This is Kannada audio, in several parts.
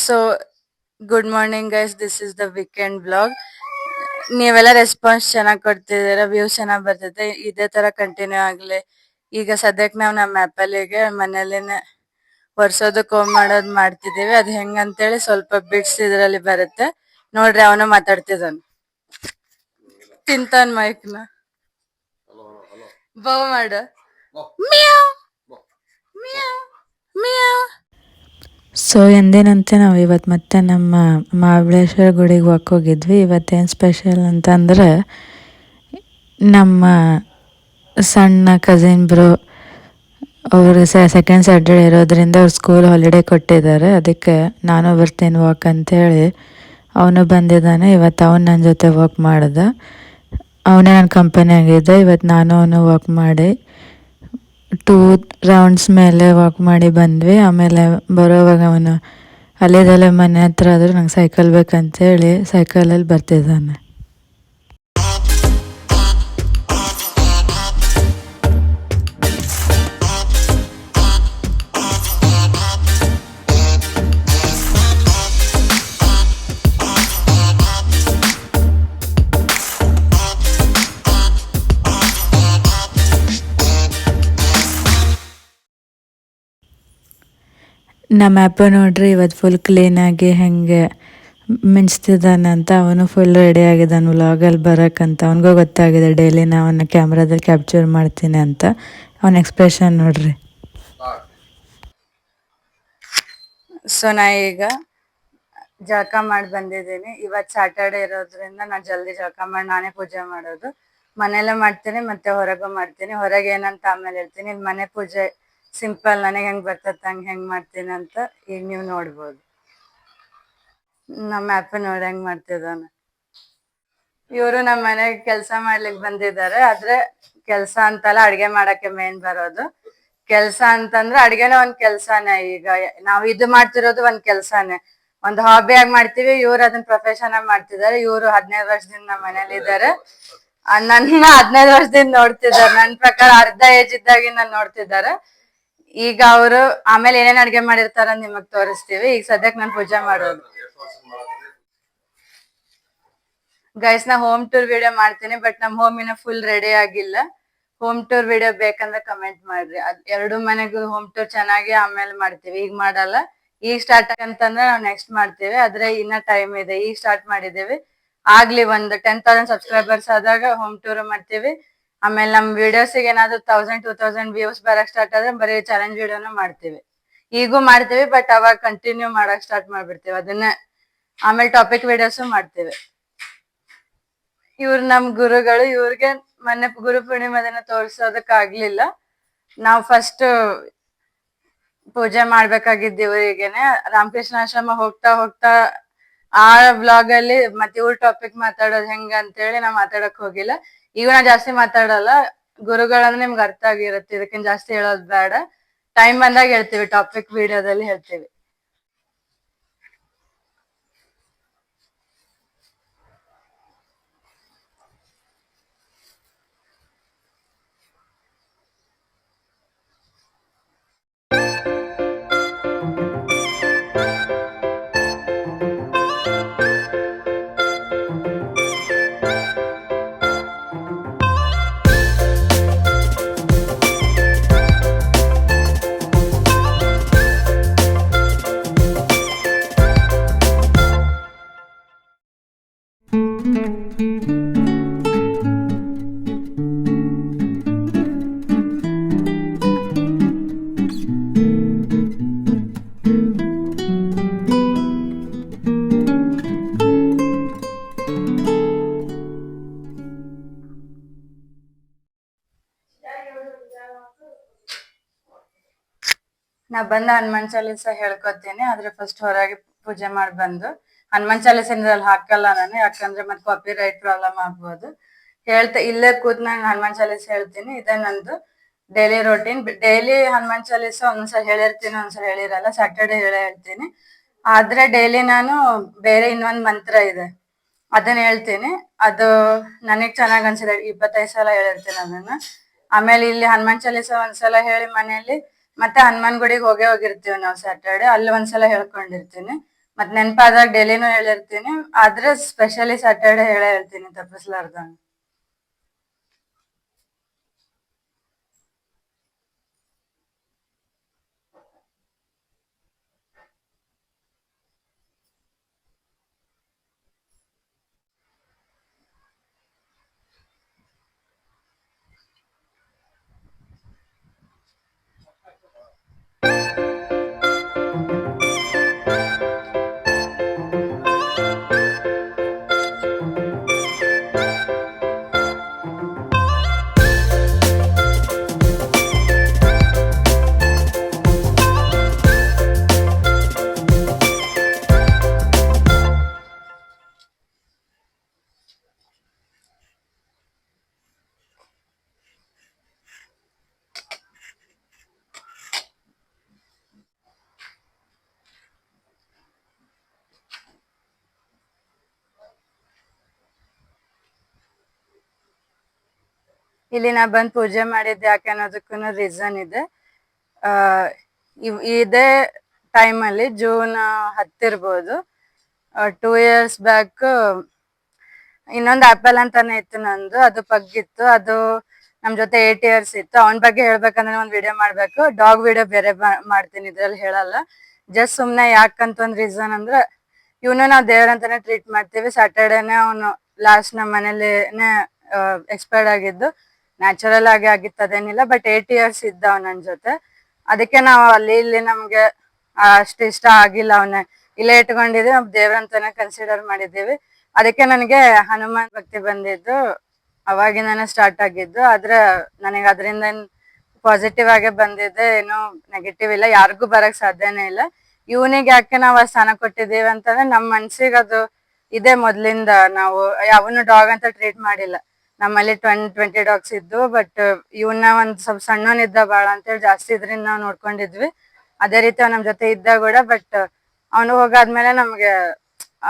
So good morning guys, this is the weekend blog. ನೀವೆಲ್ಲ ರೆಸ್ಪಾನ್ಸ್ ಚೆನ್ನಾಗಿ ಕೊಡ್ತಿದ್ದೀರಾ, ವ್ಯೂಸ್ ಚೆನ್ನಾಗಿ ಬರ್ತೈತೆ, ಇದೇ ತರ ಕಂಟಿನ್ಯೂ ಆಗ್ಲಿ. ಈಗ ಸದ್ಯಕ್ಕೆ ನಾವು ನಮ್ಮ ಆ್ಯಪಲ್ಲಿಗೆ ಮನೇಲೇನೆ ವರ್ಷೋದಕ್ಕೆ ಹೋಮ್ ಮಾಡೋದು ಮಾಡ್ತಿದ್ದೀವಿ. ಅದು ಹೆಂಗಂತೇಳಿ ಸ್ವಲ್ಪ ಬಿಟ್ಸ್ ಇದರಲ್ಲಿ ಬರುತ್ತೆ ನೋಡ್ರಿ. ಅವನು ಮಾತಾಡ್ತಿದ್ದಾನ, ತಿಂತಾನ ಮೈಕ್ನ. ಬೌ ಮಾಡ ಮಿಯಾವ್ ಮಿಯಾವ್ ಮಿಯಾವ್. ಸೊ ಎಂದಿನಂತೆ ನಾವು ಇವತ್ತು ಮತ್ತೆ ನಮ್ಮ ಮಹಾಬಲೇಶ್ವರ ಗುಡಿಗೆ ಹೋಗಿದ್ವಿ. ಇವತ್ತೇನು ಸ್ಪೆಷಲ್ ಅಂತಂದ್ರೆ, ನಮ್ಮ ಸಣ್ಣ ಕಸಿನ್ ಬ್ರೋ ಅವರು ಸೆಕೆಂಡ್ ಸ್ಯಾಟರ್ಡೆ ಇರೋದ್ರಿಂದ ಅವ್ರು ಸ್ಕೂಲ್ ಹಾಲಿಡೇ ಕೊಟ್ಟಿದ್ದಾರೆ. ಅದಕ್ಕೆ ನಾನು ಬರ್ತೀನಿ ವಾಕ್ ಅಂತೇಳಿ ಅವನು ಬಂದಿದ್ದಾನೆ. ಇವತ್ತು ಅವನು ನನ್ನ ಜೊತೆ ವಾಕ್ ಮಾಡ್ದೆ, ಅವನೇ ನನ್ನ ಕಂಪನಿ ಆಗಿದ್ದೆ. ಇವತ್ತು ನಾನು ಅವನು ವಾಕ್ ಮಾಡಿ 2 ರೌಂಡ್ಸ್ ಮೇಲೆ ವಾಕ್ ಮಾಡಿ ಬಂದ್ವಿ. ಆಮೇಲೆ ಬರೋವಾಗ ಅವನು ಅಲ್ಲಿದಲ್ಲೇ ಮನೆ ಹತ್ರ ಆದರೂ ನಂಗೆ ಸೈಕಲ್ ಬೇಕಂತೇಳಿ ಸೈಕಲಲ್ಲಿ ಬರ್ತಿದ್ದಾನೆ. ನಮ್ಮ ಆ್ಯಪ ನೋಡ್ರಿ ಇವತ್ತು ಫುಲ್ ಕ್ಲೀನಾಗಿ ಹೆಂಗೆ ಮಿಂಚ್ತಿದ್ದಾನೆ ಅಂತ. ಅವನು ಫುಲ್ ರೆಡಿ ಆಗಿದ್ದಾನೆ ವ್ಲಾಗಲ್ಲಿ ಬರೋಕ್ಕಂತ. ಅವನಿಗೂ ಗೊತ್ತಾಗಿದೆ ಡೈಲಿ ನಾನು ಅವನ್ನ ಕ್ಯಾಮ್ರಾದಲ್ಲಿ ಕ್ಯಾಪ್ಚರ್ ಮಾಡ್ತೀನಿ ಅಂತ. ಅವನ ಎಕ್ಸ್ಪ್ರೆಷನ್ ನೋಡ್ರಿ. ಸೊ ನಾ ಈಗ ಜಳಕ ಮಾಡಿ ಬಂದಿದ್ದೀನಿ. ಇವತ್ತು ಸ್ಯಾಟರ್ಡೆ ಇರೋದ್ರಿಂದ ನಾನು ಜಲ್ದಿ ಜಳಕ ಮಾಡಿ ನಾನೇ ಪೂಜೆ ಮಾಡೋದು. ಮನೆಯಲ್ಲೇ ಮಾಡ್ತೀನಿ ಮತ್ತೆ ಹೊರಗೂ ಮಾಡ್ತೀನಿ. ಹೊರಗೆ ಏನಂತ ಆಮೇಲೆ ಹೇಳ್ತೀನಿ. ಇಲ್ಲಿ ಮನೆ ಪೂಜೆ ಸಿಂಪಲ್, ನನಗೆ ಹೆಂಗೆ ಬರ್ತದೆ ಹಂಗೆ ಹೆಂಗೆ ಮಾಡ್ತೀನಿ ಅಂತ ಈಗ ನೀವು ನೋಡ್ಬೋದು. ನಮ್ಮ ಆ್ಯಪ್ ನೋಡಿ ಹೆಂಗೆ ಮಾಡ್ತಿದ್ದಾನೆ. ಇವರು ನಮ್ಮ ಮನೆಗೆ ಕೆಲಸ ಮಾಡ್ಲಿಕ್ಕೆ ಬಂದಿದ್ದಾರೆ. ಆದ್ರೆ ಕೆಲಸ ಅಂತಲ್ಲ, ಅಡ್ಗೆ ಮಾಡಕ್ಕೆ ಮೇನ್ ಬರೋದು. ಕೆಲ್ಸ ಅಂತಂದ್ರೆ ಅಡ್ಗೆನ ಒಂದ್ ಕೆಲ್ಸಾನೇ. ಈಗ ನಾವ್ ಇದು ಮಾಡ್ತಿರೋದು ಒಂದ್ ಕೆಲ್ಸಾನೇ, ಒಂದ್ ಹಾಬಿ ಆಗಿ ಮಾಡ್ತೀವಿ. ಇವ್ರು ಅದನ್ನ ಪ್ರೊಫೆಷನ್ ಆಗಿ ಮಾಡ್ತಿದ್ದಾರೆ. ಇವ್ರು 15 ವರ್ಷದಿಂದ ನಮ್ಮ ಮನೇಲಿ ಇದ್ದಾರೆ. ನನ್ನ 15 ವರ್ಷದಿಂದ ನೋಡ್ತಿದ್ದಾರೆ. ನನ್ ಪ್ರಕಾರ ಅರ್ಧ ಏಜ್ ಇದ್ದಾಗಿ ನಾನು ನೋಡ್ತಿದ್ದಾರೆ. ಈಗ ಅವರು ಆಮೇಲೆ ಏನೇನ್ ಅಡ್ಗೆ ಮಾಡಿರ್ತಾರ ನಿಮಗ್ ತೋರಿಸ್ತೀವಿ. ಈಗ ಸದ್ಯಕ್ಕೆ ನಾನು ಪೂಜೆ ಮಾಡೋದು. ಗೈಸ್, ನಾ ಹೋಮ್ ಟೂರ್ ವಿಡಿಯೋ ಮಾಡ್ತೀನಿ, ಬಟ್ ನಮ್ ಹೋಮ್ ಇನ್ನ ಫುಲ್ ರೆಡಿ ಆಗಿಲ್ಲ. ಹೋಮ್ ಟೂರ್ ವಿಡಿಯೋ ಬೇಕಂದ್ರೆ ಕಮೆಂಟ್ ಮಾಡ್ರಿ. ಅದ್ 2 ಮನೆಗೂ ಹೋಮ್ ಟೂರ್ ಚೆನ್ನಾಗಿ ಆಮೇಲೆ ಮಾಡ್ತೀವಿ, ಈಗ ಮಾಡಲ್ಲ. ಈಗ ಸ್ಟಾರ್ಟ್ ಅಂತಂದ್ರೆ ನಾವು ನೆಕ್ಸ್ಟ್ ಮಾಡ್ತೀವಿ. ಆದ್ರೆ ಇನ್ನ ಟೈಮ್ ಇದೆ, ಈಗ ಸ್ಟಾರ್ಟ್ ಮಾಡಿದೀವಿ. ಆಗ್ಲಿ ಒಂದು 10,000 ಸಬ್ಸ್ಕ್ರೈಬರ್ಸ್ ಆದಾಗ ಹೋಮ್ ಟೂರ್ ಮಾಡ್ತೀವಿ. ಆಮೇಲೆ ನಮ್ ವಿಡಿಯೋಸಿಗೆ ಏನಾದ್ರು 1000-2000 ವ್ಯೂಸ್ ಬರಕ್ ಸ್ಟಾರ್ಟ್ ಆದ್ರೆ ಬರೀ ಚಾಲೆಂಜ್ ವಿಡಿಯೋನ ಮಾಡ್ತೀವಿ. ಈಗೂ ಮಾಡ್ತೀವಿ, ಬಟ್ ಅವಾಗ ಕಂಟಿನ್ಯೂ ಮಾಡಕ್ ಸ್ಟಾರ್ಟ್ ಮಾಡ್ಬಿಡ್ತೀವಿ ಅದನ್ನ. ಆಮೇಲೆ ಟಾಪಿಕ್ ವಿಡಿಯೋಸ್ ಮಾಡ್ತೀವಿ. ಇವ್ರು ನಮ್ ಗುರುಗಳು. ಇವ್ರಿಗೆ ಮೊನ್ನೆ ಗುರು ಪೂರ್ಣಿಮಾ ದಿನ ತೋರ್ಸೋದಕ್ ಆಗ್ಲಿಲ್ಲ. ನಾವು ಫಸ್ಟ್ ಪೂಜೆ ಮಾಡ್ಬೇಕಾಗಿದ್ದು ಇವರಿಗೆನೆ. ರಾಮಕೃಷ್ಣ ಆಶ್ರಮ ಹೋಗ್ತಾ ಹೋಗ್ತಾ ಆ ವ್ಲಾಗ್ ಅಲ್ಲಿ ಮತ್ತೆ ಇವ್ರ ಟಾಪಿಕ್ ಮಾತಾಡೋದು ಹೆಂಗ ಅಂತೇಳಿ ನಾ ಮಾತಾಡಕ್ ಹೋಗಿಲ್ಲ. ಈಗ ನಾ ಜಾಸ್ತಿ ಮಾತಾಡಲ್ಲ. ಗುರುಗಳಂದ್ರೆ ನಿಮ್ಗೆ ಅರ್ಥ ಆಗಿರುತ್ತೆ, ಇದಕ್ಕಿಂತ ಜಾಸ್ತಿ ಹೇಳೋದ್ ಬೇಡ. ಟೈಮ್ ಬಂದಾಗ ಹೇಳ್ತೀವಿ, ಟಾಪಿಕ್ ವಿಡಿಯೋದಲ್ಲಿ ಹೇಳ್ತೀವಿ. ನಾ ಬಂದ ಹನುಮಾನ್ ಚಾಲೀಸ ಹೇಳ್ಕೊತೀನಿ. ಆದ್ರೆ ಫಸ್ಟ್ ಹೊರಗೆ ಪೂಜೆ ಮಾಡಿ ಬಂದು ಹನುಮಾನ್ ಚಾಲೀಸ ಹಾಕಲ್ಲ ನಾನು, ಯಾಕಂದ್ರೆ ಮತ್ತೆ ಕಾಪಿ ರೈಟ್ ಪ್ರಾಬ್ಲಮ್ ಆಗ್ಬೋದು. ಇಲ್ಲೇ ಕೂತ್ ನಾನು ಹನುಮಾನ್ ಚಾಲೀಸ್ ಹೇಳ್ತೀನಿ. ಇದೇ ನಂದು daily routine. Daily Hanuman Chalisa ಒಂದ್ಸಲ ಹೇಳಿರ್ತೀನಿ, ಒಂದ್ಸಲ ಹೇಳಿರಲ್ಲ. ಸ್ಯಾಟರ್ಡೆ ಹೇಳ್ತೀನಿ. ಆದ್ರೆ ಡೈಲಿ ನಾನು ಬೇರೆ ಇನ್ನೊಂದ್ ಮಂತ್ರ ಇದೆ, ಅದನ್ನ ಹೇಳ್ತೀನಿ. ಅದು ನನಗ್ ಚೆನ್ನಾಗ್ ಅನ್ಸಿದೆ, 25 ಸಲ ಹೇಳಿರ್ತೀನಿ ಅದನ್ನ. ಆಮೇಲೆ ಇಲ್ಲಿ ಹನುಮಾನ್ ಚಾಲೀಸ ಒಂದ್ಸಲ ಹೇಳಿ ಮನೇಲಿ ಮತ್ತೆ ಹನುಮಾನ್ ಗುಡಿಗೆ ಹೋಗಿರ್ತೀವಿ ನಾವು ಸ್ಯಾಟರ್ಡೆ, ಅಲ್ಲಿ ಒಂದ್ಸಲ ಹೇಳ್ಕೊಂಡಿರ್ತೀನಿ. ಮತ್ ನೆನಪಾದಾಗ ಡೈಲಿನೂ ಹೇಳಿರ್ತೀನಿ. ಆದ್ರೆ ಸ್ಪೆಷಲಿ ಸ್ಯಾಟರ್ಡೆ ಹೇಳ್ತೀನಿ ತಪ್ಪಿಸ್ಲಾರ್ದಂಗ. ಇಲ್ಲಿ ನಾ ಬಂದ್ ಪೂಜೆ ಮಾಡಿದ್ದೆ ಯಾಕೆ ಅನ್ನೋದಕ್ಕೂ ರೀಸನ್ ಇದೆ. ಆ ಇದೇ ಟೈಮಲ್ಲಿ ಜೂನ್ 10 ಇರ್ಬೋದು, 2 years ಬ್ಯಾಕ್ ಇನ್ನೊಂದು ಆಪಲ್ ಅಂತಾನೆ ಇತ್ತು ನಂದು, ಅದು ಪಗ್ಗಿತ್ತು. ಅದು ನಮ್ ಜೊತೆ 8 years ಇತ್ತು. ಅವನ್ ಬಗ್ಗೆ ಹೇಳ್ಬೇಕಂದ್ರೆ ಒಂದ್ ವಿಡಿಯೋ ಮಾಡ್ಬೇಕು. ಡಾಗ್ ವಿಡಿಯೋ ಬೇರೆ ಮಾಡ್ತೀನಿ, ಇದ್ರಲ್ಲಿ ಹೇಳಲ್ಲ. ಜಸ್ಟ್ ಸುಮ್ನೆ ಯಾಕಂತ ಒಂದ್ ರೀಸನ್ ಅಂದ್ರೆ, ಇವನು ನಾವ್ ದೇವ್ರಂತಾನೆ ಟ್ರೀಟ್ ಮಾಡ್ತೀವಿ. ಸ್ಯಾಟರ್ಡೇನೆ ಅವನು ಲಾಸ್ಟ್ ನಮ್ಮ ಮನೇಲಿನೇ ಎಕ್ಸ್ಪೈರ್ಡ್ ಆಗಿದ್ದು. ನ್ಯಾಚುರಲ್ ಆಗಿ ಆಗಿತ್ತು, ಅದೇನಿಲ್ಲ. ಬಟ್ 8 years ಇದ್ದ ಅವ್ನ ನನ್ ಜೊತೆ. ಅದಕ್ಕೆ ನಾವು ಅಲ್ಲಿ ಇಲ್ಲಿ ನಮ್ಗೆ ಅಷ್ಟು ಇಷ್ಟ ಆಗಿಲ್ಲ, ಅವನ್ನ ಇಲ್ಲೇ ಇಟ್ಕೊಂಡಿದ್ವಿ. ನಾವು ದೇವ್ರಂತಾನೆ ಕನ್ಸಿಡರ್ ಮಾಡಿದ್ದೀವಿ. ಅದಕ್ಕೆ ನನಗೆ ಹನುಮಾನ್ ಭಕ್ತಿ ಬಂದಿದ್ದು ಅವಾಗಿಂದಾನೆ ಸ್ಟಾರ್ಟ್ ಆಗಿದ್ದು. ಆದ್ರೆ ನನಗೆ ಅದರಿಂದ ಪಾಸಿಟಿವ್ ಆಗೇ ಬಂದಿದೆ, ಏನು ನೆಗೆಟಿವ್ ಇಲ್ಲ. ಯಾರಿಗೂ ಬರಕ್ ಸಾಧ್ಯನೇ ಇಲ್ಲ. ಇವನಿಗೆ ಯಾಕೆ ನಾವು ಆ ಸ್ಥಾನ ಕೊಟ್ಟಿದ್ದೀವಿ ಅಂತಂದ್ರೆ, ನಮ್ ಮನ್ಸಿಗೆ ಅದು ಇದೆ ಮೊದ್ಲಿಂದ. ನಾವು ಯಾವನು ಡಾಗ್ ಅಂತ ಟ್ರೀಟ್ ಮಾಡಿಲ್ಲ. ನಮ್ಮಲ್ಲಿ 20 ಡಾಗ್ಸ್ ಇದ್ದು, ಬಟ್ ಇವನ್ನ ಒಂದ್ ಸ್ವಲ್ಪ ಸಣ್ಣವನಿದ್ದ ಬಾಳ ಅಂತೇಳಿ ಜಾಸ್ತಿ ಇದ್ರಿಂದ ನಾವು ನೋಡ್ಕೊಂಡಿದ್ವಿ. ಅದೇ ರೀತಿ ಅವ್ನ ನಮ್ ಜೊತೆ ಇದ್ದ ಕೂಡ. ಬಟ್ ಅವನು ಹೋಗಾದ್ಮೇಲೆ ನಮ್ಗೆ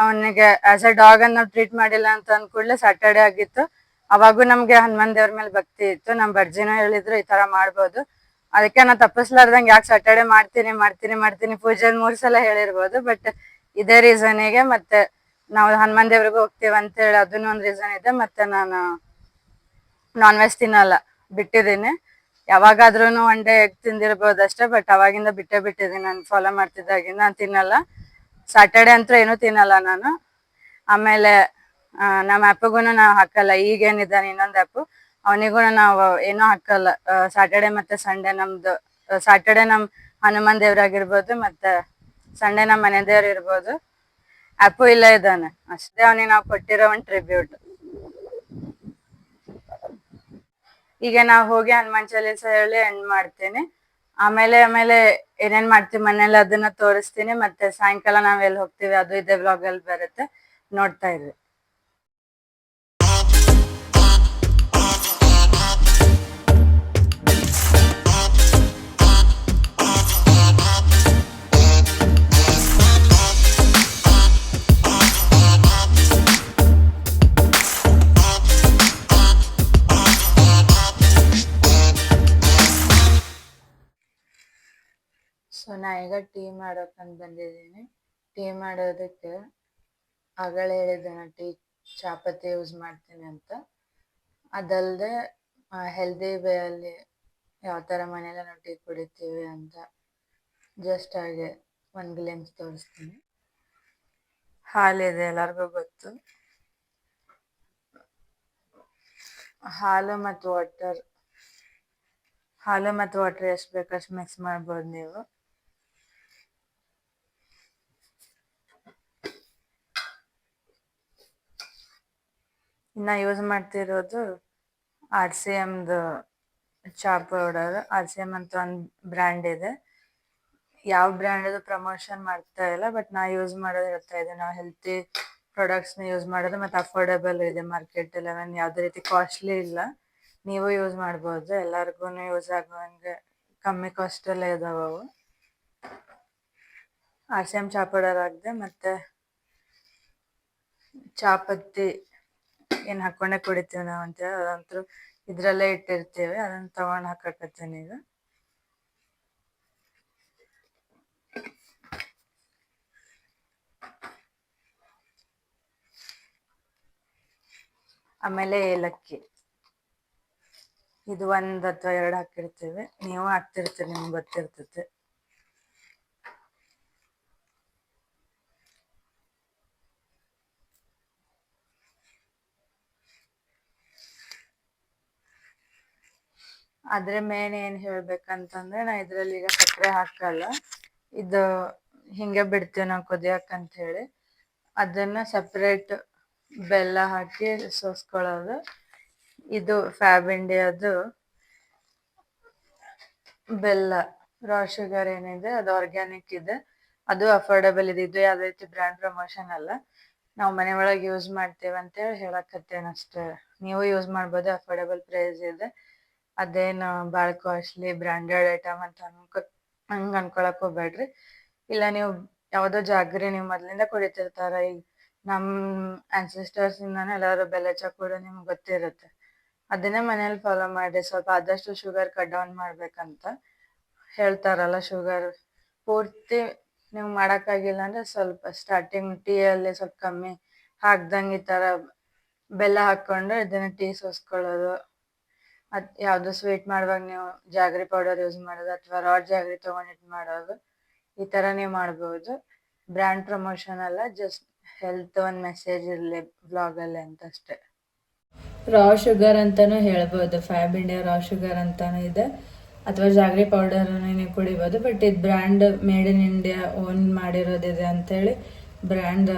ಅವನಿಗೆ ಆಸ್ ಎ ಡಾಗ್ ಅನ್ನ ನಾವು ಟ್ರೀಟ್ ಮಾಡಿಲ್ಲ ಅಂತ ಅಂದ್ಕೂಡ್ಲೆ ಸ್ಯಾಟರ್ಡೆ ಆಗಿತ್ತು. ಅವಾಗೂ ನಮ್ಗೆ ಹನುಮಾನ್ ದೇವ್ರ ಮೇಲೆ ಭಕ್ತಿ ಇತ್ತು. ನಮ್ ಬರ್ಜಿನ ಹೇಳಿದ್ರು ಈ ತರ ಮಾಡ್ಬೋದು. ಅದಕ್ಕೆ ನಾ ತಪ್ಪಿಸ್ಲಾರ್ದಂಗ್ ಯಾಕೆ ಸ್ಯಾಟರ್ಡೆ ಮಾಡ್ತೀನಿ ಮಾಡ್ತೀನಿ ಮಾಡ್ತೀನಿ ಪೂಜೆ 3 ಸಲ ಹೇಳಿರ್ಬೋದು. ಬಟ್ ಇದೇ ರೀಸನಿಗೆ ಮತ್ತೆ ನಾವು ಹನುಮಾನ್ ದೇವ್ರಿಗೂ ಹೋಗ್ತೀವಿ ಅಂತ ಹೇಳಿ ಅದನ್ನ ಒಂದ್ ರೀಸನ್ ಇದೆ. ಮತ್ತೆ ನಾನು ನಾನ್ ವೆಜ್ ತಿನ್ನಲ್ಲ, ಬಿಟ್ಟಿದ್ದೀನಿ. ಯಾವಾಗಾದ್ರೂ ಒನ್ ಡೇ ಎಗ್ ತಿಂದಿರ್ಬೋದು ಅಷ್ಟೇ. ಬಟ್ ಅವಾಗಿಂದ ಬಿಟ್ಟಿದ್ದೀನಿ. ನಾನು ಫಾಲೋ ಮಾಡ್ತಿದ್ದಾಗಿಂದ ನಾನು ತಿನ್ನಲ್ಲ. ಸ್ಯಾಟರ್ಡೆ ಅಂತೂ ಏನೂ ತಿನ್ನಲ್ಲ ನಾನು. ಆಮೇಲೆ ನಮ್ಮ ಆ್ಯಪ್ಗೂ ನಾವು ಹಾಕಲ್ಲ. ಈಗೇನಿದ್ದಾನೆ ಇನ್ನೊಂದು ಆ್ಯಪು, ಅವನಿಗೂ ನಾವು ಏನೂ ಹಾಕಲ್ಲ. ಸ್ಯಾಟರ್ಡೆ ಮತ್ತೆ ಸಂಡೇ ನಮ್ದು, ಸ್ಯಾಟರ್ಡೆ ನಮ್ ಹನುಮಾನ್ ದೇವ್ರಾಗಿರ್ಬೋದು, ಮತ್ತೆ ಸಂಡೇ ನಮ್ಮ ಮನೆ ದೇವ್ರು ಇರ್ಬೋದು. ಆ್ಯಪು ಇಲ್ಲ ಇದ್ದಾನೆ ಅಷ್ಟೇ. ಅವನಿಗೆ ನಾವು ಕೊಟ್ಟಿರೋ ಒಂದು ಟ್ರಿಬ್ಯೂಟ್. ಈಗ ನಾವು ಹೋಗಿ ಹನುಮಾನ್ ಚಾಲೀಸ ಹೇಳಿ ಎಂಡ್ ಮಾಡ್ತೀನಿ. ಆಮೇಲೆ ಏನೇನ್ ಮಾಡ್ತೀವಿ ಮನೇಲಿ ಅದನ್ನ ತೋರಿಸ್ತೀನಿ. ಮತ್ತೆ ಸಾಯಂಕಾಲ ನಾವ್ ಎಲ್ಲಿ ಹೋಗ್ತೀವಿ ಅದು ಇದೇ ವ್ಲಾಗ್ ಅಲ್ಲಿ ಬರುತ್ತೆ, ನೋಡ್ತಾ ಇರ್ರಿ. ಸೊ ನಾ ಈಗ ಟೀ ಮಾಡೋಕಂತ ಬಂದಿದ್ದೀನಿ. ಟೀ ಮಾಡೋದಕ್ಕೆ ಆಗಲೇ ಹೇಳಿದ್ದೆ ನಾನು ಟೀ ಚಾಪತ್ತಿ ಯೂಸ್ ಮಾಡ್ತೀನಿ ಅಂತ. ಅದಲ್ಲದೆ ಹೆಲ್ದಿ ವೇಯಲ್ಲಿ ಯಾವ ಥರ ಮನೇಲಿ ನಾವು ಟೀ ಕುಡಿತೀವಿ ಅಂತ ಜಸ್ಟ್ ಹಾಗೆ ಒಂದು ಗ್ಲಿಮ್ಸ್ ತೋರಿಸ್ತೀನಿ. ಹಾಲಿದೆ, ಎಲ್ಲರಿಗೂ ಗೊತ್ತು. ಹಾಲು ಮತ್ತು ವಾಟರ್ ಎಷ್ಟು ಬೇಕಷ್ಟು ಮಿಕ್ಸ್ ಮಾಡ್ಬೋದು ನೀವು. ಇನ್ನು ಯೂಸ್ ಮಾಡ್ತಿರೋದು RCMದು ಚಾ ಪೌಡರ್. RCM ಅಂತ ಒಂದು ಬ್ರ್ಯಾಂಡ್ ಇದೆ. ಯಾವ ಬ್ರ್ಯಾಂಡದು ಪ್ರಮೋಷನ್ ಮಾಡ್ತಾ ಇಲ್ಲ, ಬಟ್ ನಾ ಯೂಸ್ ಮಾಡೋದು ಹೇಳ್ತಾ ಇದ್ದೆ. ನಾವು ಹೆಲ್ತಿ ಪ್ರಾಡಕ್ಟ್ಸ್ನ ಯೂಸ್ ಮಾಡೋದು ಮತ್ತು ಅಫೋರ್ಡೆಬಲ್ ಇದೆ ಮಾರ್ಕೆಟಲ್ಲಿ, ನಾನು ಯಾವುದೇ ರೀತಿ ಕಾಸ್ಟ್ಲಿ ಇಲ್ಲ. ನೀವು ಯೂಸ್ ಮಾಡ್ಬೋದು, ಎಲ್ಲರಿಗೂ ಯೂಸ್ ಆಗುವಂಗೆ ಕಮ್ಮಿ ಕಾಸ್ಟಲ್ಲೇ ಇದಾವೆ ಅವು. RCM ಚಾ ಪೌಡರ್ ಹಾಕಿದೆ, ಮತ್ತು ಚಾಪತ್ತಿ ಏನು ಹಾಕ್ಕೊಂಡೆ ಕುಡಿತೀವಿ ನಾವು ಅಂತೇಳಿ ಅದಂತೂ ಇದರಲ್ಲೇ ಇಟ್ಟಿರ್ತೀವಿ, ಅದನ್ನು ತೊಗೊಂಡು ಹಾಕಕತ್ತೀನಿ ಈಗ. ಆಮೇಲೆ ಏಲಕ್ಕಿ, ಇದು 1 ಅಥವಾ 2 ಹಾಕಿರ್ತೀವಿ, ನೀವು ಹಾಕ್ತಿರ್ತೀರಿ, ನಿಮ್ಗೆ ಗೊತ್ತಿರ್ತೈತೆ. ಆದರೆ ಮೇನ್ ಏನು ಹೇಳ್ಬೇಕಂತಂದ್ರೆ, ನಾ ಇದರಲ್ಲಿ ಈಗ ಸಕ್ಕರೆ ಹಾಕಲ್ಲ, ಇದು ಹಿಂಗೆ ಬಿಡ್ತೀವಿ ನಾವು ಕುದಿಯಕ್ಕಂತ ಹೇಳಿ. ಅದನ್ನು ಸಪ್ರೇಟ್ ಬೆಲ್ಲ ಹಾಕಿ ಸೋಸ್ಕೊಳ್ಳೋದು. ಇದು ಫ್ಯಾಬ್ ಇಂಡಿಯಾದು ಬೆಲ್ಲ, ರಾ ಶುಗರ್ ಏನಿದೆ ಅದು ಆರ್ಗ್ಯಾನಿಕ್ ಇದೆ, ಅದು ಅಫೋರ್ಡೆಬಲ್ ಇದೆ. ಇದು ಯಾವುದೇ ರೀತಿ ಬ್ರ್ಯಾಂಡ್ ಪ್ರಮೋಷನ್ ಅಲ್ಲ, ನಾವು ಮನೆ ಒಳಗೆ ಯೂಸ್ ಮಾಡ್ತೇವೆ ಅಂತೇಳಿ ಹೇಳಕತ್ತೇನೆ ಅಷ್ಟೇ. ನೀವು ಯೂಸ್ ಮಾಡ್ಬೋದು, ಅಫೋರ್ಡೆಬಲ್ ಪ್ರೈಸ್ ಇದೆ, ಅದೇನು ಭಾಳ ಕಾಸ್ಟ್ಲಿ ಬ್ರ್ಯಾಂಡೆಡ್ ಐಟಮ್ ಅಂತ ಹಂಗೆ ಅನ್ಕೊಳಕ್ ಹೋಗ್ಬೇಡ್ರಿ. ಇಲ್ಲ ನೀವು ಯಾವುದೋ ಜಾಗ್ರಿ ನೀವು ಮೊದಲಿಂದ ಕುಡಿತಿರ್ತಾರ, ಈಗ ನಮ್ಮ ಆನ್ಸೆಸ್ಟರ್ಸಿಂದಾನೆ ಎಲ್ಲರೂ ಬೆಲ್ಲ ಚಾ ಕೂಡ ನಿಮ್ಗೆ ಗೊತ್ತಿರುತ್ತೆ, ಅದನ್ನೇ ಮನೇಲಿ ಫಾಲೋ ಮಾಡಿ. ಸ್ವಲ್ಪ ಆದಷ್ಟು ಶುಗರ್ ಕಟ್ ಡೌನ್ ಮಾಡ್ಬೇಕಂತ ಹೇಳ್ತಾರಲ್ಲ, ಶುಗರ್ ಪೂರ್ತಿ ನೀವು ಮಾಡೋಕ್ಕಾಗಿಲ್ಲ ಅಂದರೆ ಸ್ವಲ್ಪ ಸ್ಟಾರ್ಟಿಂಗ್ ಟೀಯಲ್ಲಿ ಸ್ವಲ್ಪ ಕಮ್ಮಿ ಹಾಕ್ದಂಗೆ ಈ ಥರ ಬೆಲ್ಲ ಹಾಕ್ಕೊಂಡು ಇದನ್ನು ಟೀ ಸೋಸ್ಕೊಳ್ಳೋದು. ಅದು ಯಾವುದು ಸ್ವೀಟ್ ಮಾಡುವಾಗ ನೀವು ಜಾಗ್ರಿ ಪೌಡರ್ ಯೂಸ್ ಮಾಡೋದು ಅಥವಾ ರಾ ಜಾಗ್ರಿ ತೊಗೊಂಡಿಟ್ಟು ಮಾಡೋದು, ಈ ಥರ ನೀವು ಮಾಡ್ಬೋದು. ಬ್ರ್ಯಾಂಡ್ ಪ್ರಮೋಷನ್ ಅಲ್ಲ, ಜಸ್ಟ್ ಹೆಲ್ತ್ ಒಂದು ಮೆಸೇಜ್ ಇರಲಿ ವ್ಲಾಗಲ್ಲಿ ಅಂತ ಅಷ್ಟೇ. ರಾ ಶುಗರ್ ಅಂತಲೂ ಹೇಳ್ಬೋದು, ಫ್ಯಾಬ್ ಇಂಡಿಯಾ ರಾ ಶುಗರ್ ಅಂತಲೂ ಇದೆ, ಅಥವಾ ಜಾಗ್ರಿ ಪೌಡರನ್ನು ನೀವು ಕುಡಿಬೋದು. ಬಟ್ ಇದು brand made in India own ಮಾಡಿರೋದಿದೆ ಅಂಥೇಳಿ ಬ್ರ್ಯಾಂಡ್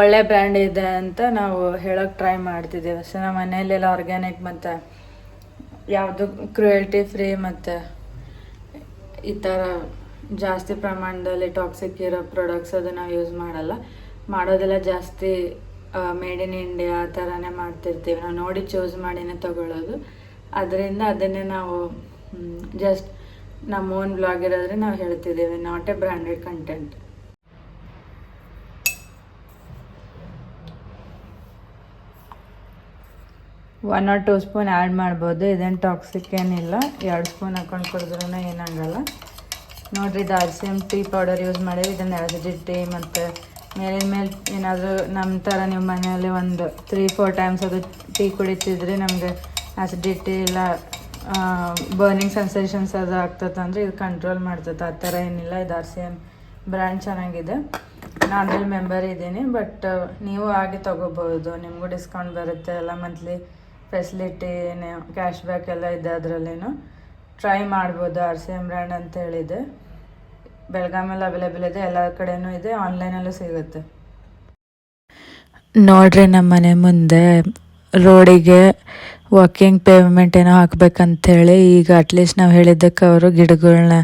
ಒಳ್ಳೆ ಬ್ರ್ಯಾಂಡ್ ಇದೆ ಅಂತ ನಾವು ಹೇಳೋಕೆ ಟ್ರೈ ಮಾಡ್ತಿದ್ದೀವಿ. ಸೊ ನಮ್ಮ ಮನೆಯಲ್ಲೆಲ್ಲ ಆರ್ಗ್ಯಾನಿಕ್ ಮತ್ತು ಯಾವುದು ಕ್ರುಯಲ್ಟಿ ಫ್ರೀ ಮತ್ತು ಈ ಥರ ಜಾಸ್ತಿ ಪ್ರಮಾಣದಲ್ಲಿ ಟಾಕ್ಸಿಕ್ ಇರೋ ಪ್ರಾಡಕ್ಟ್ಸ್ ಅದು ನಾವು ಯೂಸ್ ಮಾಡಲ್ಲ. ಮಾಡೋದೆಲ್ಲ ಜಾಸ್ತಿ ಮೇಡ್ ಇನ್ ಇಂಡಿಯಾ ಆ ಥರನೇ ಮಾಡ್ತಿರ್ತೀವಿ, ನಾವು ನೋಡಿ ಚೂಸ್ ಮಾಡಿನೇ ತೊಗೊಳ್ಳೋದು. ಅದರಿಂದ ಅದನ್ನೇ ನಾವು ಜಸ್ಟ್ ನಮ್ಮ ಓನ್ ಬ್ಲಾಗ್ ಇರೋದ್ರೆ ನಾವು ಹೇಳ್ತಿದ್ದೀವಿ, not a branded content. 1 or 2 spoon add ಮಾಡ್ಬೋದು, ಇದೇನು ಟಾಕ್ಸಿಕ್ ಏನಿಲ್ಲ. 2 ಸ್ಪೂನ್ ಹಾಕೊಂಡು ಕುಡಿದ್ರೂ ಏನಾಗಲ್ಲ. ನೋಡಿರಿ, ಇದು RCM ಟೀ ಪೌಡರ್ ಯೂಸ್ ಮಾಡಿದ್ರೆ ಇದನ್ನು ಅಸಿಡಿಟಿ ಮತ್ತು ಮೇಲಿನ ಮೇಲೆ ಏನಾದರೂ ನಮ್ಮ ಥರ ನೀವು ಮನೆಯಲ್ಲಿ ಒಂದು 3-4 ಟೈಮ್ಸ್ ಅದು ಟೀ ಕುಡಿತಿದ್ರೆ ನಮಗೆ ಆಸಿಡಿಟಿ ಇಲ್ಲ ಬರ್ನಿಂಗ್ ಸೆನ್ಸೇಷನ್ಸ್ ಅದು ಆಗ್ತದೆ ಅಂದರೆ ಇದು ಕಂಟ್ರೋಲ್ ಮಾಡ್ತದೆ. ಆ ಥರ ಏನಿಲ್ಲ. ಇದು RCM ಬ್ರ್ಯಾಂಡ್ ಚೆನ್ನಾಗಿದೆ, ನಾನು ಅದ್ರಲ್ಲಿ ಮೆಂಬರ್ ಇದ್ದೀನಿ. ಬಟ್ ನೀವು ಆಗಿ ತೊಗೋಬೋದು, ನಿಮಗೂ ಡಿಸ್ಕೌಂಟ್ ಬರುತ್ತೆ, ಎಲ್ಲ ಮಂತ್ಲಿ ಫೆಸಿಲಿಟಿ ಕ್ಯಾಶ್ ಬ್ಯಾಕ್ ಎಲ್ಲ ಇದೆ. ಅದರಲ್ಲೇನು ಟ್ರೈ ಮಾಡ್ಬೋದು. RCM ಬ್ರ್ಯಾಂಡ್ ಅಂತ ಹೇಳಿದೆ, ಬೆಳಗಾಮಲ್ಲಿ ಅವೈಲೇಬಲ್ ಇದೆ, ಎಲ್ಲ ಕಡೆಯೂ ಇದೆ, ಆನ್ಲೈನಲ್ಲೂ ಸಿಗುತ್ತೆ. ನೋಡ್ರಿ, ನಮ್ಮ ಮನೆ ಮುಂದೆ ರೋಡಿಗೆ ವಾಕಿಂಗ್ ಪೇವ್ಮೆಂಟ್ ಏನೋ ಹಾಕ್ಬೇಕಂತೇಳಿ ಈಗ ಅಟ್ಲೀಸ್ಟ್ ನಾವು ಹೇಳಿದ್ದಕ್ಕೆ ಅವರು ಗಿಡಗಳನ್ನ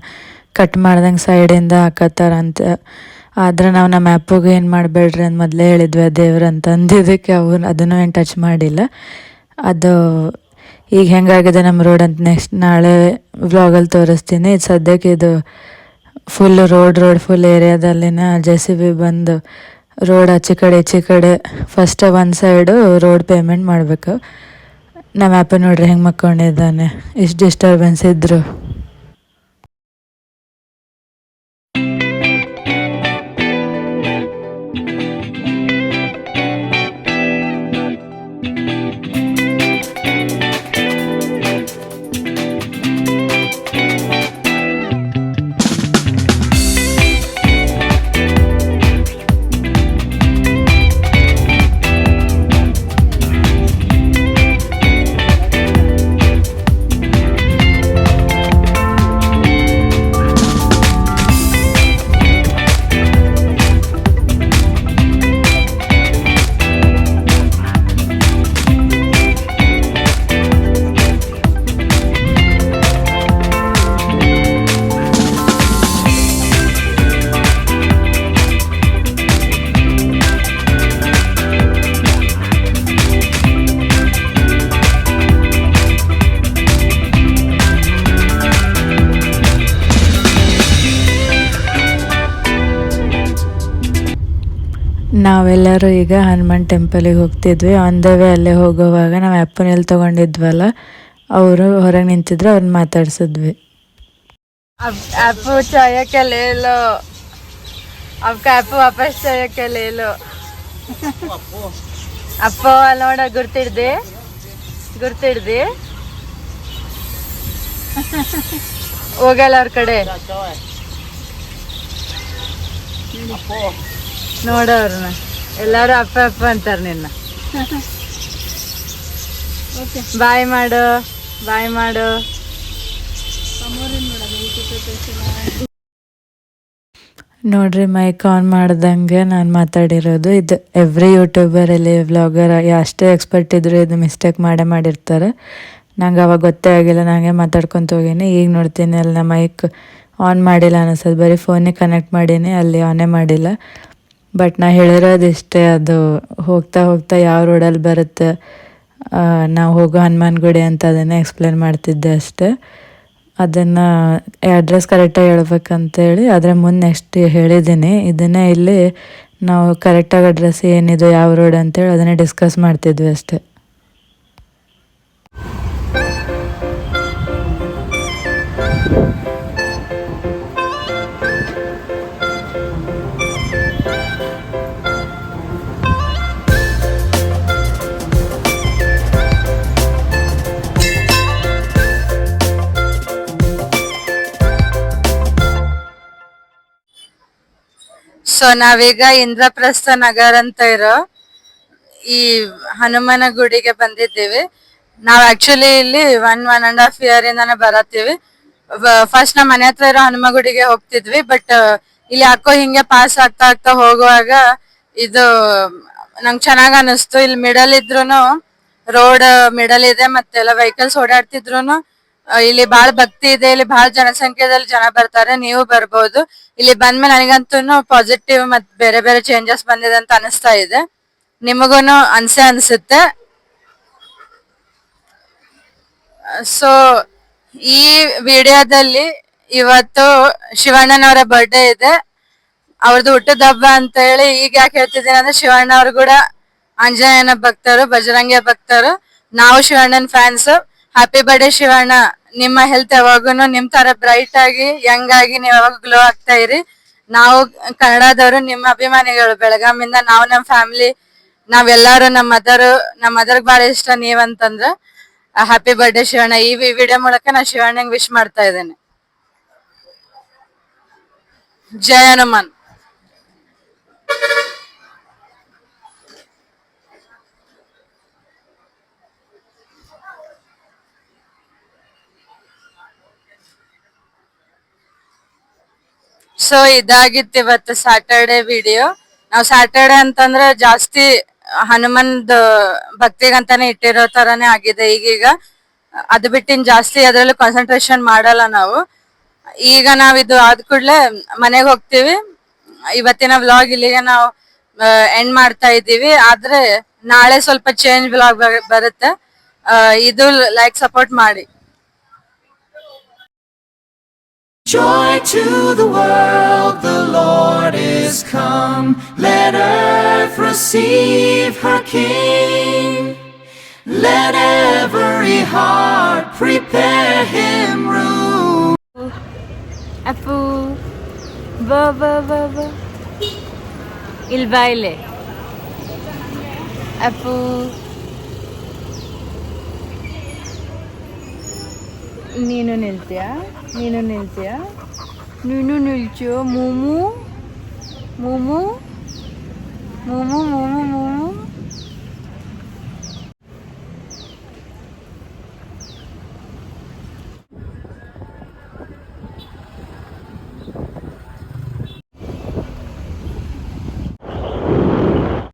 ಕಟ್ ಮಾಡ್ದಂಗೆ ಸೈಡಿಂದ ಹಾಕತ್ತಾರಂತ. ಆದ್ರೆ ನಾವು ನಮ್ಮ ಆ್ಯಪಿಗೆ ಏನು ಮಾಡಬೇಡ್ರಿ ಅಂತ ಮೊದಲೇ ಹೇಳಿದ್ವಿ, ದೇವ್ರಂತ ಅಂದಿದ್ದಕ್ಕೆ ಅವ್ರು ಅದನ್ನು ಏನು ಟಚ್ ಮಾಡಿಲ್ಲ. ಅದು ಈಗ ಹೆಂಗಾಗಿದೆ ನಮ್ಮ ರೋಡ್ ಅಂತ ನೆಕ್ಸ್ಟ್ ನಾಳೆ ವ್ಲಾಗಲ್ಲಿ ತೋರಿಸ್ತೀನಿ. ಇದು ಸದ್ಯಕ್ಕೆ ಇದು ಫುಲ್ ರೋಡ್ ಫುಲ್ ಏರಿಯಾದಲ್ಲಿನ JCB ಬಂದು ರೋಡ್ ಈಚೆ ಕಡೆ ಫಸ್ಟ್ ಒಂದು ಸೈಡು ರೋಡ್ ಪೇಮೆಂಟ್ ಮಾಡಬೇಕು. ನಮ್ಮ ಆ್ಯಪ ನೋಡ್ರಿ ಹೆಂಗೆ ಮಕ್ಕೊಂಡಿದ್ದಾನೆ, ಇಷ್ಟು ಡಿಸ್ಟರ್ಬೆನ್ಸ್ ಇದ್ದರು. ನಾವೆಲ್ಲರೂ ಈಗ ಹನುಮಾನ್ ಟೆಂಪಲಿಗೆ ಹೋಗ್ತಿದ್ವಿ. ಆನ್ ದ ವೇ ಅಲ್ಲೇ ಹೋಗೋವಾಗ ನಾವು ಆ್ಯಪನ್ ಎಲ್ಲಿ ತೊಗೊಂಡಿದ್ವಲ್ಲ ಅವರು ಹೊರಗೆ ನಿಂತಿದ್ರು, ಅವ್ರನ್ನ ಮಾತಾಡ್ಸಿದ್ವಿ. अब ऐप चाहिए क्या ले लो, आपका ऐप वापस चाहिए क्या ले लो. ಅಪ್ಪ ನೋಡ ಗುರ್ತಿಡ್ದೆ ಹೋಗಲ್ಲ ಅವ್ರ ಕಡೆ ನೋಡವ್ರನ್ನ ಎಲ್ಲಾರು ಅಪ್ಪ ಅಪ್ಪ ಅಂತಾರ ನಿನ್ನ. ಬಾಯ್ ಮಾಡು. ನೋಡ್ರಿ, ಮೈಕ್ ಆನ್ ಮಾಡ್ದಂಗೆ ನಾನು ಮಾತಾಡಿರೋದು. ಇದು ಎವ್ರಿ ಯೂಟ್ಯೂಬರಲ್ಲಿ ವ್ಲಾಗರ್ ಅಷ್ಟೇ ಎಕ್ಸ್ಪರ್ಟ್ ಇದ್ರು ಇದು ಮಿಸ್ಟೇಕ್ ಮಾಡಿರ್ತಾರೆ. ನಂಗೆ ಅವಾಗ ಗೊತ್ತೇ ಆಗಿಲ್ಲ, ನನಗೆ ಮಾತಾಡ್ಕೊತ ಹೋಗೀನಿ. ಈಗ ನೋಡ್ತೀನಿ ಅಲ್ಲಿ ನಾ ಮೈಕ್ ಆನ್ ಮಾಡಿಲ್ಲ ಅನಿಸೋದು, ಬರೀ ಫೋನಿಗೆ ಕನೆಕ್ಟ್ ಮಾಡೀನಿ, ಅಲ್ಲಿ ಆನೇ ಮಾಡಿಲ್ಲ. ಬಟ್ ನಾ ಹೇಳಿರೋದು ಇಷ್ಟೇ, ಅದು ಹೋಗ್ತಾ ಯಾವ ರೋಡಲ್ಲಿ ಬರುತ್ತೆ, ನಾವು ಹೋಗೋ ಹನುಮಾನ್ ಗುಡಿ ಅಂತ ಅದನ್ನೇ ಎಕ್ಸ್ಪ್ಲೇನ್ ಮಾಡ್ತಿದ್ದೆ ಅಷ್ಟೇ. ಅದನ್ನು ಅಡ್ರೆಸ್ ಕರೆಕ್ಟಾಗಿ ಹೇಳ್ಬೇಕಂತೇಳಿ ಅದರ ಮುಂದೆ ನೆಕ್ಸ್ಟ್ ಹೇಳಿದ್ದೀನಿ. ಇದನ್ನೇ ಇಲ್ಲಿ ನಾವು ಕರೆಕ್ಟಾಗಿ ಅಡ್ರೆಸ್ ಏನಿದೆ ಯಾವ ರೋಡ್ ಅಂತೇಳಿ ಅದನ್ನೇ ಡಿಸ್ಕಸ್ ಮಾಡ್ತಿದ್ವಿ ಅಷ್ಟೇ. ಸೊ ನಾವೀಗ ಇಂದ್ರಪ್ರಸ್ಥ ನಗರ ಅಂತ ಇರೋ ಈ ಹನುಮನ ಗುಡಿಗೆ ಬಂದಿದ್ದೀವಿ. ನಾವ್ ಆಕ್ಚುಲಿ ಇಲ್ಲಿ 1.5 year ಇಂದಾನೆ ಬರತ್ತೀವಿ. ಫಸ್ಟ್ ನಮ್ಮ ಮನೆ ಹತ್ರ ಇರೋ ಹನುಮ ಗುಡಿಗೆ ಹೋಗ್ತಿದ್ವಿ, ಬಟ್ ಇಲ್ಲಿ ಯಾಕೋ ಹಿಂಗೆ ಪಾಸ್ ಆಗ್ತಾ ಹೋಗುವಾಗ ಇದು ನಂಗೆ ಚೆನ್ನಾಗ್ ಅನಿಸ್ತು. ಇಲ್ಲಿ ಮಿಡಲ್ ಇದ್ರೂನು ರೋಡ್ ಮಿಡಲ್ ಇದೆ, ಮತ್ತೆಲ್ಲ ವೆಹಿಕಲ್ಸ್ ಓಡಾಡ್ತಿದ್ರುನು ಇಲ್ಲಿ ಬಹಳ ಭಕ್ತಿ ಇದೆ. ಇಲ್ಲಿ ಬಹಳ ಜನಸಂಖ್ಯೆದಲ್ಲಿ ಜನ ಬರ್ತಾರೆ, ನೀವು ಬರ್ಬೋದು. ಇಲ್ಲಿ ಬಂದ್ಮೇಲೆ ನನಗಂತೂ ಪಾಸಿಟಿವ್ ಮತ್ ಬೇರೆ ಚೇಂಜಸ್ ಬಂದಿದೆ ಅಂತ ಅನಿಸ್ತಾ ಇದೆ. ನಿಮಗೂನು ಅನ್ಸುತ್ತೆ. ಸೊ ಈ ವಿಡಿಯೋದಲ್ಲಿ ಇವತ್ತು ಶಿವಣ್ಣನವರ ಬರ್ಡೇ ಇದೆ, ಅವ್ರದ್ದು ಹುಟ್ಟದ ಹಬ್ಬ ಅಂತ ಹೇಳಿ. ಈಗ ಯಾಕೆ ಹೇಳ್ತಿದ್ದೀನಿ ಅಂದ್ರೆ ಶಿವಣ್ಣ ಅವರು ಕೂಡ ಆಂಜನೇಯನ ಭಕ್ತರು, ಬಜರಂಗಿಯ ಭಕ್ತರು. ನಾವು ಶಿವಣ್ಣನ ಫ್ಯಾನ್ಸ್. Happy birthday Shivanna. ನಿಮ್ಮ ಹೆಲ್ತ್ ಯಾವಾಗೂನು ನಿಮ್ ತರ ಬ್ರೈಟ್ ಆಗಿ ಯಂಗ್ ಆಗಿ ನೀವು ಯಾವಾಗ ಗ್ಲೋ ಆಗ್ತಾ ಇರಿ. ನಾವು ಕನ್ನಡದವರು ನಿಮ್ಮ ಅಭಿಮಾನಿಗಳು. ಬೆಳಗಾಮಿಂದ ನಾವು ನಮ್ಮ ಫ್ಯಾಮಿಲಿ ನಾವೆಲ್ಲರೂ ನಮ್ಮ ಮದರ್ಗ್ ಬಹಳ ಇಷ್ಟ ನೀವಂತಂದ್ರ. Happy birthday Shivanna. ಈ ವಿಡಿಯೋ ಮೂಲಕ ನಾ ಶಿವಣ್ಣಂಗ್ ವಿಶ್ ಮಾಡ್ತಾ ಇದ್ದೇನೆ. ಜಯ ಹನುಮಾನ್. ಸೊ ಇದಾಗಿತ್ತು ಇವತ್ತು ಸ್ಯಾಟರ್ಡೆ ವಿಡಿಯೋ. ನಾವು ಸ್ಯಾಟರ್ಡೆ ಅಂತಂದ್ರೆ ಜಾಸ್ತಿ ಹನುಮಂದ್ ಭಕ್ತಿಗಂತಾನೆ ಇಟ್ಟಿರೋ ತರಾನೇ ಆಗಿದೆ ಈಗೀಗ. ಅದು ಬಿಟ್ಟಿನ್ ಜಾಸ್ತಿ ಅದ್ರಲ್ಲೂ ಕಾನ್ಸಂಟ್ರೇಷನ್ ಮಾಡಲ್ಲ ನಾವು. ಈಗ ನಾವಿದು ಆದ ಕೂಡ್ಲೆ ಮನೆಗೆ ಹೋಗ್ತೀವಿ. ಇವತ್ತಿನ ವ್ಲಾಗ್ ಇಲ್ಲಿಗೆ ನಾವು ಎಂಡ್ ಮಾಡ್ತಾ ಇದ್ದೀವಿ. ಆದ್ರೆ ನಾಳೆ ಸ್ವಲ್ಪ ಚೇಂಜ್ ವ್ಲಾಗ್ ಬರುತ್ತೆ. ಇದು ಲೈಕ್ ಸಪೋರ್ಟ್ ಮಾಡಿ. Joy to the world, the Lord is come. Let earth receive her King. Let every heart prepare him room. Appu ಬಾ ಇಲ್ಲಿ ಬಾಯಿಲೆ ಅಪ್ಪು. ನೀನು ನಿಲ್ತೀಯಾ ಮೂಮು ಮೂಮು ಮೂಮು ಮೂಮು ಮೂಮು.